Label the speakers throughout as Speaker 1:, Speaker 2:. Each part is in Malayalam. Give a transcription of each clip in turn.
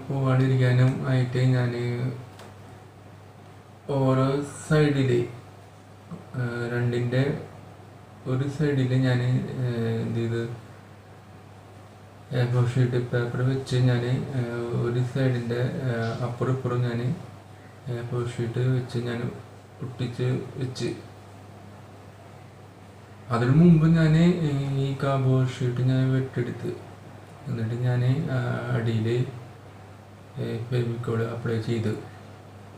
Speaker 1: പോകാണ്ടിരിക്കാനും ആയിട്ട് ഞാൻ ഓരോ സൈഡിൽ രണ്ടിൻ്റെ ഒരു സൈഡിൽ ഞാൻ എന്ത് ചെയ്ത് A4 ഷീറ്റ് പേപ്പർ വെച്ച് ഞാൻ ഒരു സൈഡിൻ്റെ അപ്പുറം ഇപ്പുറം ഞാൻ A4 ഷീറ്റ് വെച്ച് ഞാൻ ഒട്ടിച്ച് വെച്ച്. അതിനു മുമ്പ് ഞാൻ ഈ കാർഡ്ബോർഡ് ഷീറ്റ് ഞാൻ വെട്ടിയെടുത്ത് എന്നിട്ട് ഞാൻ അടിയിൽ ഫെവിക്കോൾ അപ്ലൈ ചെയ്ത്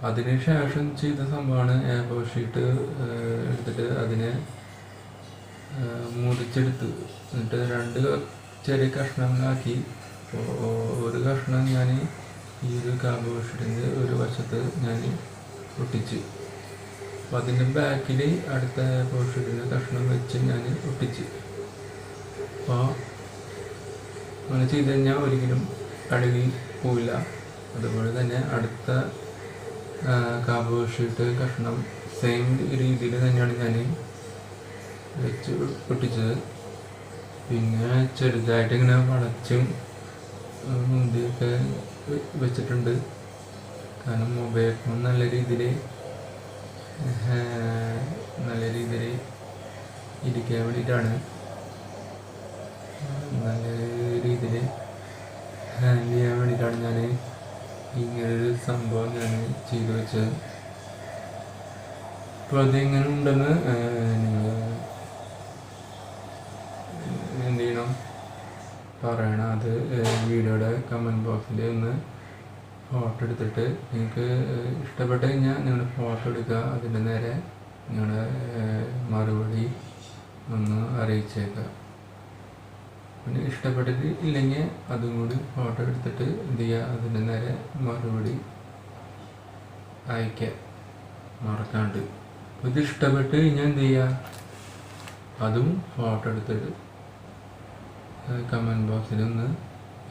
Speaker 1: അതിന് ശേഷം ചെയ്ത സംഭവമാണ് A4 ഷീറ്റ് എടുത്തിട്ട് അതിനെ മുറിച്ചെടുത്ത് എന്നിട്ട് രണ്ട് ചെറിയ കഷ്ണങ്ങളാക്കി. ഒരു കഷ്ണം ഞാൻ ഈ ഒരു കാർഡ്ബോർഡ് ഷീറ്റിൻ്റെ ഒരു വശത്ത് ഞാൻ ഒട്ടിച്ച്. അപ്പോൾ അതിൻ്റെ ബാക്കിൽ അടുത്ത A4 ഷീറ്റിൻ്റെ കഷ്ണം വെച്ച് ഞാൻ ഒട്ടിച്ച്. അപ്പോൾ അങ്ങനെ ചെയ്ത് കഴിഞ്ഞാൽ ഒരിക്കലും അഴുകി പോവില്ല. അതുപോലെ തന്നെ അടുത്ത കാർഡ്ബോർഡ് ഷീറ്റ് കഷ്ണം സെയിം രീതിയിൽ തന്നെയാണ് ഞാൻ വെച്ച് ഒട്ടിച്ചത്. പിന്നെ ചെറുതായിട്ട് ഇങ്ങനെ വളച്ചും മുന്തിയൊക്കെ വെച്ചിട്ടുണ്ട്. കാരണം മൊബൈൽ ഫോൺ നല്ല രീതിയിൽ ഇരിക്കാൻ വേണ്ടിയിട്ടാണ്, നല്ല രീതിയിൽ ഹാൻഡിൽ ചെയ്യാൻ വേണ്ടിയിട്ടാണ് ഞാൻ ഇങ്ങനൊരു സംഭവം ഞാൻ ചെയ്തു വെച്ചത്. അപ്പോൾ അതെങ്ങനെ ഉണ്ടെന്ന് നിങ്ങൾ എന്ത് ചെയ്യണം പറയണം. അത് വീഡിയോയുടെ കമൻറ്റ് ബോക്സിൽ ഒന്ന് ഫോട്ടോ എടുത്തിട്ട് നിങ്ങൾക്ക് ഇഷ്ടപ്പെട്ട് കഴിഞ്ഞാൽ നിങ്ങൾ ഫോട്ടോ എടുക്കുക, അതിൻ്റെ നേരെ നിങ്ങളുടെ മറുപടി ഒന്ന് അറിയിച്ചേക്കുക. പിന്നെ ഇഷ്ടപ്പെട്ടിട്ട് ഇല്ലെങ്കിൽ അതും കൂടി ഫോട്ടോ എടുത്തിട്ട് എന്ത് ചെയ്യുക, അതിൻ്റെ നേരെ മറുപടി അയക്കുക മറക്കാണ്ട്. അപ്പോൾ ഇത് ഇഷ്ടപ്പെട്ട് കഴിഞ്ഞാൽ എന്ത് ചെയ്യുക, അതും ഫോട്ടോ എടുത്തിട്ട് കമൻറ്റ് ബോക്സിൽ ഒന്ന്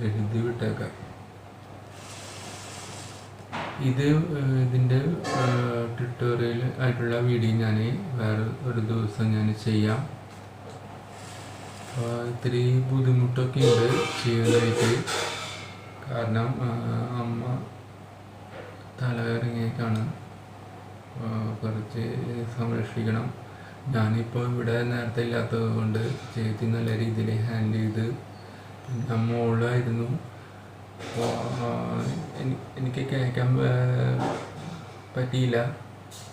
Speaker 1: എഴുതി വിട്ടേക്കാം. ഇതിൻ്റെ ട്യൂട്ടോറിയൽ ആയിട്ടുള്ള വീഡിയോ ഞാൻ വേറെ ഒരു ദിവസം ഞാൻ ചെയ്യാം. ഇത്തിരി ബുദ്ധിമുട്ടൊക്കെ ഉണ്ട് ചെയ്യാനായിട്ട്. കാരണം അമ്മ തലകറങ്ങിയേക്കാണ്, കുറച്ച് സംരക്ഷിക്കണം. ഞാനിപ്പോൾ ഇവിടെ നേരത്തെ ഇല്ലാത്തത് കൊണ്ട് ചേച്ചി നല്ല രീതിയിൽ ഹാൻഡിൽ ചെയ്ത്. പിന്നെ മോളായിരുന്നു, എനിക്ക് കേൾക്കാൻ പറ്റിയില്ല.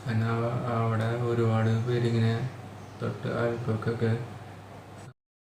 Speaker 1: കാരണം അവിടെ ഒരുപാട് പേരിങ്ങനെ തൊട്ട് അയൽപ്പൊക്കെ